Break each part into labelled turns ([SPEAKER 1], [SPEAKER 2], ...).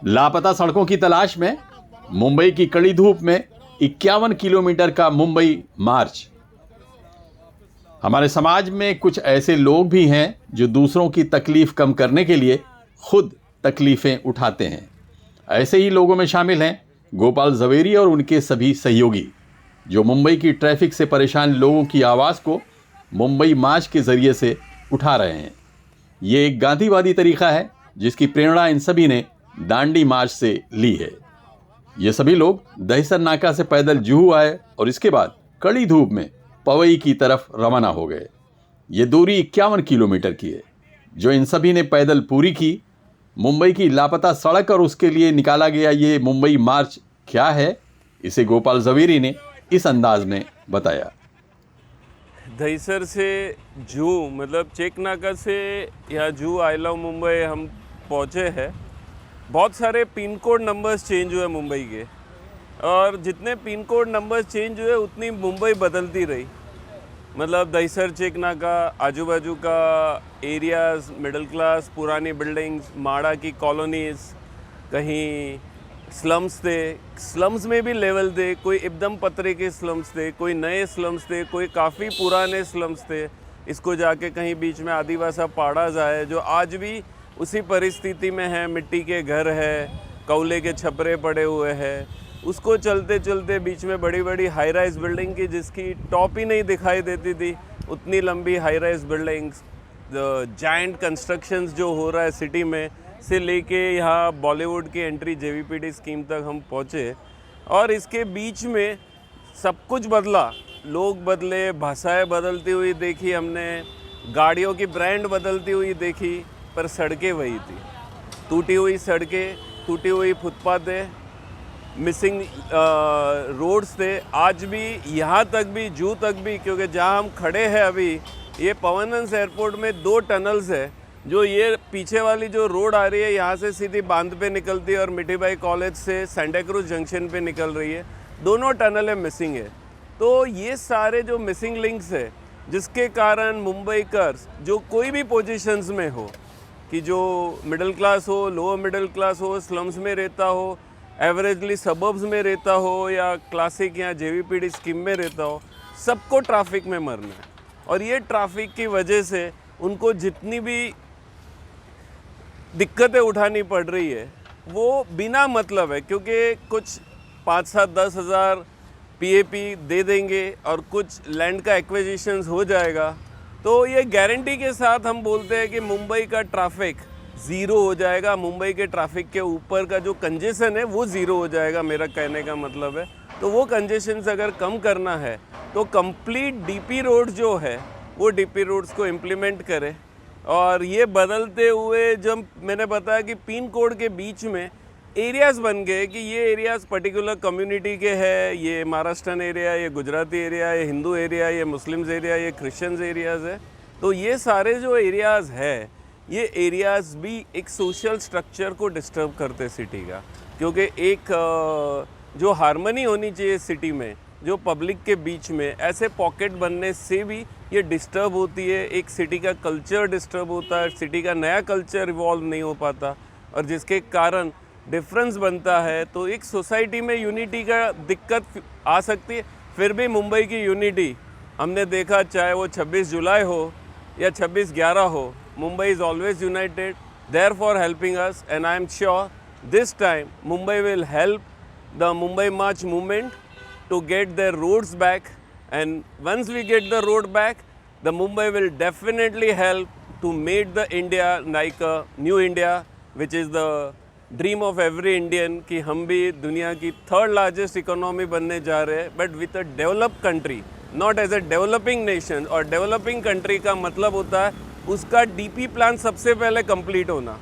[SPEAKER 1] लापता सड़कों की तलाश में मुंबई की कड़ी धूप में 51 किलोमीटर का मुंबई मार्च। हमारे समाज में कुछ ऐसे लोग भी हैं जो दूसरों की तकलीफ कम करने के लिए खुद तकलीफें उठाते हैं। ऐसे ही लोगों में शामिल हैं गोपाल जवेरी और उनके सभी सहयोगी, जो मुंबई की ट्रैफिक से परेशान लोगों की आवाज़ को मुंबई मार्च के जरिए से उठा रहे हैं। ये एक गांधीवादी तरीका है जिसकी प्रेरणा इन सभी ने दांडी मार्च से ली है। ये सभी लोग दहिसर नाका से पैदल जुहू आए और इसके बाद कड़ी धूप में पवई की तरफ रवाना हो गए। ये दूरी 51 किलोमीटर की है जो इन सभी ने पैदल पूरी की। मुंबई की लापता सड़क और उसके लिए निकाला गया ये मुंबई मार्च क्या है, इसे गोपाल जवेरी ने इस अंदाज में बताया।
[SPEAKER 2] दहिसर से जूहू मतलब चेक नाका से या जूहू आई लव मुंबई हम पहुँचे हैं। बहुत सारे पिन कोड नंबर्स चेंज हुए मुंबई के, और जितने पिन कोड नंबर्स चेंज हुए उतनी मुंबई बदलती रही। मतलब दहिसर चेक नाका, आजू बाजू का एरियाज़, मिडिल क्लास, पुरानी बिल्डिंग्स, माड़ा की कॉलोनीज़, कहीं स्लम्स थे, स्लम्स में भी लेवल थे। कोई एकदम पतरे के स्लम्स थे, कोई नए स्लम्स थे, कोई काफ़ी पुराने स्लम्स थे। इसको जाके कहीं बीच में आदिवासी पाड़ाज आए जो आज भी उसी परिस्थिति में है। मिट्टी के घर है, कौले के छपरे पड़े हुए हैं। उसको चलते चलते बीच में बड़ी बड़ी हाई राइज बिल्डिंग की जिसकी टॉप ही नहीं दिखाई देती थी, उतनी लंबी high rise buildings, giant constructions जो हो रहा है सिटी में से लेके यहाँ बॉलीवुड की एंट्री जेवीपीडी स्कीम तक हम पहुँचे। और इसके बीच में सब कुछ बदला, लोग बदले, भाषाएं बदलती हुई देखी हमने, गाड़ियों की ब्रांड बदलती हुई देखी, पर सड़कें वही थी। टूटी हुई सड़कें, टूटी हुई फुटपाथें, मिसिंग रोड्स थे। आज भी यहाँ तक भी, जूहू तक भी, क्योंकि जहाँ हम खड़े हैं अभी ये पवनहंस एयरपोर्ट में 2 टनल्स है। जो ये पीछे वाली जो रोड आ रही है यहाँ से सीधी बांध पे निकलती है और मिठीबाई कॉलेज से सेंटा क्रूज जंक्शन पे निकल रही है, दोनों टनलें मिसिंग है। तो ये सारे जो मिसिंग लिंक्स है जिसके कारण मुंबईकर्स जो कोई भी पोजीशंस में हो, कि जो मिडिल क्लास हो, लोअर मिडिल क्लास हो, स्लम्स में रहता हो, एवरेजली सबर्ब्स में रहता हो, या क्लासिक या जेवीपीडी स्कीम में रहता हो, सबको ट्रैफिक में मरना है। और ये ट्रैफिक की वजह से उनको जितनी भी दिक्कतें उठानी पड़ रही है वो बिना मतलब है, क्योंकि कुछ 5-7-10 हज़ार पीएपी दे देंगे और कुछ लैंड का एक्विजिशंस हो जाएगा, तो ये गारंटी के साथ हम बोलते हैं कि मुंबई का ट्रैफिक ज़ीरो हो जाएगा। मुंबई के ट्रैफिक के ऊपर का जो कंजेशन है वो ज़ीरो हो जाएगा, मेरा कहने का मतलब है। तो वो कंजेशंस अगर कम करना है तो कंप्लीट डीपी रोड जो है वो डीपी रोड्स को इम्प्लीमेंट करे। और ये बदलते हुए जब मैंने बताया कि पिन कोड के बीच में एरियाज़ बन गए कि ये एरियाज़ पर्टिकुलर कम्युनिटी के हैं, ये महाराष्ट्रन एरिया, ये गुजराती एरिया, ये हिंदू एरिया, ये मुस्लिम्स एरिया, ये क्रिश्चियंस एरियाज़ है। तो ये सारे जो एरियाज़ है, ये एरियाज़ भी एक सोशल स्ट्रक्चर को डिस्टर्ब करते सिटी का, क्योंकि एक जो हार्मनी होनी चाहिए सिटी में, जो पब्लिक के बीच में, ऐसे पॉकेट बनने से भी ये डिस्टर्ब होती है। एक सिटी का कल्चर डिस्टर्ब होता है, सिटी का नया कल्चर इवॉल्व नहीं हो पाता, और जिसके कारण डिफरेंस बनता है। तो एक सोसाइटी में यूनिटी का दिक्कत आ सकती है। फिर भी मुंबई की यूनिटी हमने देखा, चाहे वो 26 जुलाई हो या 26/11 हो, Mumbai is always united, therefore helping us, and I am sure this time Mumbai will help the Mumbai March movement to get their roads back, and once we get the road back, the Mumbai will definitely help to make the India like a new India, which is the dream of every Indian, कि हम भी दुनिया की 3rd largest economy बनने जा रहे हैं, but with a developed country, not as a developing nation. और डेवलपिंग कंट्री का मतलब होता है उसका डीपी प्लान सबसे पहले कंप्लीट होना,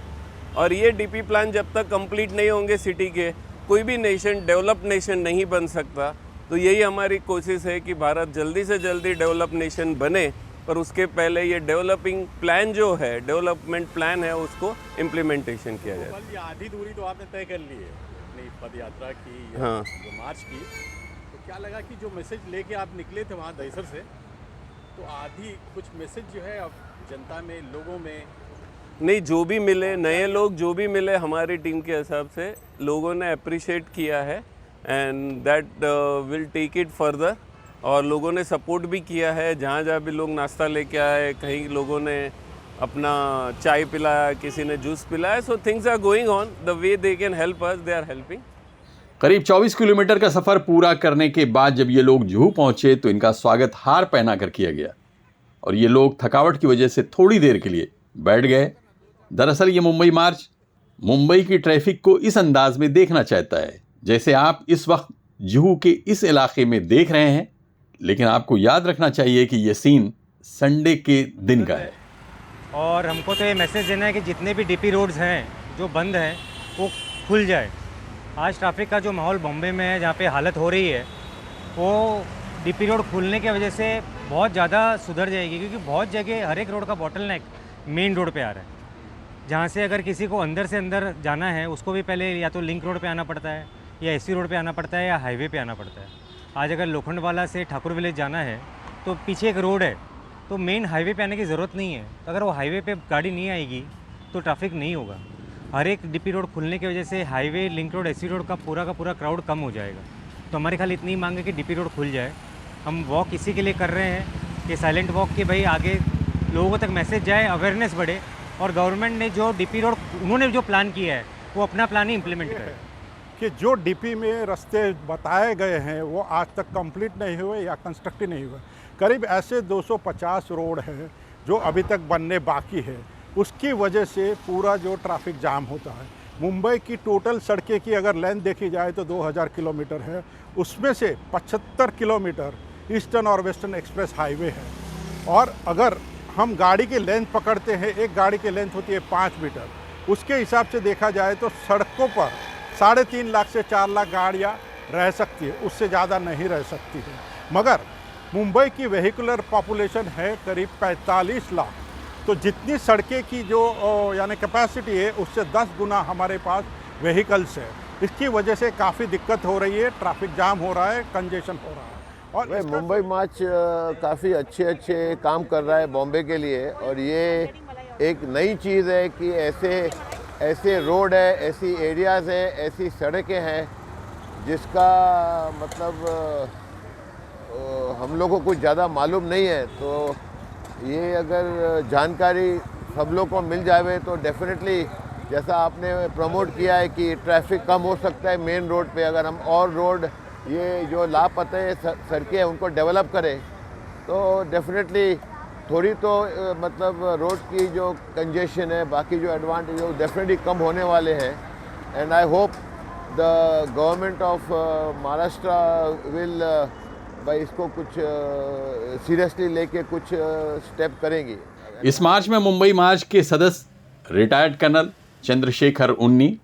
[SPEAKER 2] और ये डीपी प्लान जब तक कंप्लीट नहीं होंगे सिटी के, कोई भी नेशन डेवलप्ड नेशन नहीं बन सकता। तो यही हमारी कोशिश है कि भारत जल्दी से जल्दी डेवलप नेशन बने, पर उसके पहले ये डेवलपिंग प्लान जो है, डेवलपमेंट प्लान है, उसको इम्प्लीमेंटेशन किया जाए।
[SPEAKER 3] ये आधी दूरी तो आपने तय कर ली है अपनी पद यात्रा की,
[SPEAKER 2] हाँ,
[SPEAKER 3] जो मार्च की, तो क्या लगा कि जो मैसेज लेके आप निकले थे वहाँ दहिसर से, तो आधी कुछ मैसेज जो है अब जनता में, लोगों में
[SPEAKER 2] नहीं, जो भी मिले, नए लोग जो भी मिले हमारी टीम के हिसाब से लोगों ने अप्रिशिएट किया है and that will take it further. और लोगों ने सपोर्ट भी किया है, जहाँ जहाँ भी लोग नाश्ता लेके आए, कहीं लोगों ने अपना चाय पिलाया, किसी ने जूस पिलाया। So things are going on the way they can help us, they are helping.
[SPEAKER 1] करीब 24 किलोमीटर का सफर पूरा करने के बाद जब ये लोग जुहू पहुंचे तो इनका स्वागत हार पहनाकर किया गया और ये लोग थकावट की वजह से थोड़ी देर के लिए बैठ गए। दरअसल ये मुंबई मार्च मुंबई की ट्रैफिक को इस अंदाज में देखना चाहता है जैसे आप इस वक्त जुहू के इस इलाके में देख रहे हैं, लेकिन आपको याद रखना चाहिए कि ये सीन संडे के दिन का है।
[SPEAKER 4] और हमको तो ये मैसेज देना है कि जितने भी डीपी रोड्स हैं जो बंद हैं वो खुल जाए। आज ट्रैफिक का जो माहौल बॉम्बे में है, जहाँ पे हालत हो रही है, वो डीपी रोड खुलने की वजह से बहुत ज़्यादा सुधर जाएगी, क्योंकि बहुत जगह हर एक रोड का बॉटलनेक मेन रोड पे आ रहा है, जहाँ से अगर किसी को अंदर से अंदर जाना है उसको भी पहले या तो लिंक रोड पे आना पड़ता है या एससी रोड पे आना पड़ता है या हाईवे पे आना पड़ता है। आज अगर लोखंडवाला से ठाकुर विलेज जाना है तो पीछे एक रोड है, तो मेन हाईवे पे आने की ज़रूरत नहीं है। तो अगर वो हाईवे पे गाड़ी नहीं आएगी तो ट्रैफिक नहीं होगा। हर एक डीपी रोड खुलने की वजह से highway, link road, SC road का पूरा क्राउड कम हो जाएगा। तो हमारे ख्याल इतनी मांग है कि डीपी रोड खुल जाए। हम वॉक इसी के लिए कर रहे हैं कि साइलेंट वॉक कि भाई आगे लोगों तक मैसेज जाए, अवेयरनेस बढ़े और गवर्नमेंट ने जो डीपी रोड उन्होंने जो प्लान किया है वो अपना प्लान ही इम्प्लीमेंट करे।
[SPEAKER 3] कि जो डीपी में रास्ते बताए गए हैं वो आज तक कंप्लीट नहीं हुए या कंस्ट्रक्ट नहीं हुए। करीब ऐसे 250 रोड हैं जो अभी तक बनने बाकी है। उसकी वजह से पूरा जो ट्रैफिक जाम होता है। मुंबई की टोटल सड़कें की अगर लेंथ देखी जाए तो 2000 किलोमीटर है, उसमें से 75 किलोमीटर ईस्टर्न और वेस्टर्न एक्सप्रेस हाईवे है। और अगर हम गाड़ी की लेंथ पकड़ते हैं, एक गाड़ी की लेंथ होती है 5 मीटर, उसके हिसाब से देखा जाए तो सड़कों पर 3.5 लाख से 4 लाख गाड़ियाँ रह सकती है, उससे ज़्यादा नहीं रह सकती है। मगर मुंबई की वेहिकुलर पॉपुलेशन है करीब 45 लाख, तो जितनी सड़कें की जो यानी कैपेसिटी है उससे 10 गुना हमारे पास व्हीकल्स है। इसकी वजह से काफ़ी दिक्कत हो रही है, ट्रैफिक जाम हो रहा है, कंजेशन हो रहा है। और
[SPEAKER 5] मुंबई मार्च काफ़ी अच्छे काम कर रहा है बॉम्बे के लिए, और ये एक नई चीज़ है कि ऐसे रोड है, ऐसी एरियाज़ है, ऐसी सड़कें हैं जिसका मतलब हम लोग को कुछ ज़्यादा मालूम नहीं है। तो ये अगर जानकारी सब लोग को मिल जाए तो डेफिनेटली, जैसा आपने प्रमोट किया है कि ट्रैफिक कम हो सकता है मेन रोड पे, अगर हम और रोड ये जो लापता सड़कें हैं उनको डेवलप करें तो डेफिनेटली थोड़ी तो मतलब रोड की जो कंजेशन है, बाकी जो एडवांटेज है वो डेफिनेटली कम होने वाले हैं। And I hope the government of Maharashtra will भाई इसको कुछ सीरियसली लेके कुछ स्टेप करेंगी।
[SPEAKER 1] इस मार्च में मुंबई मार्च के सदस्य रिटायर्ड कर्नल चंद्रशेखर उन्नी,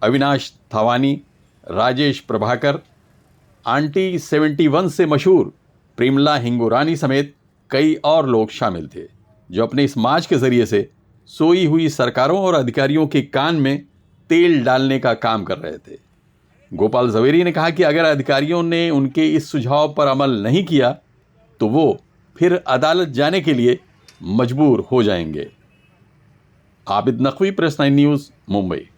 [SPEAKER 1] अविनाश थवानी, राजेश प्रभाकर, आंटी 71 से मशहूर प्रेमला हिंगोरानी समेत कई और लोग शामिल थे, जो अपने इस मार्च के जरिए से सोई हुई सरकारों और अधिकारियों के कान में तेल डालने का काम कर रहे थे। गोपाल जवेरी ने कहा कि अगर अधिकारियों ने उनके इस सुझाव पर अमल नहीं किया तो वो फिर अदालत जाने के लिए मजबूर हो जाएंगे। Abid Naqvi, press 9 news, Mumbai.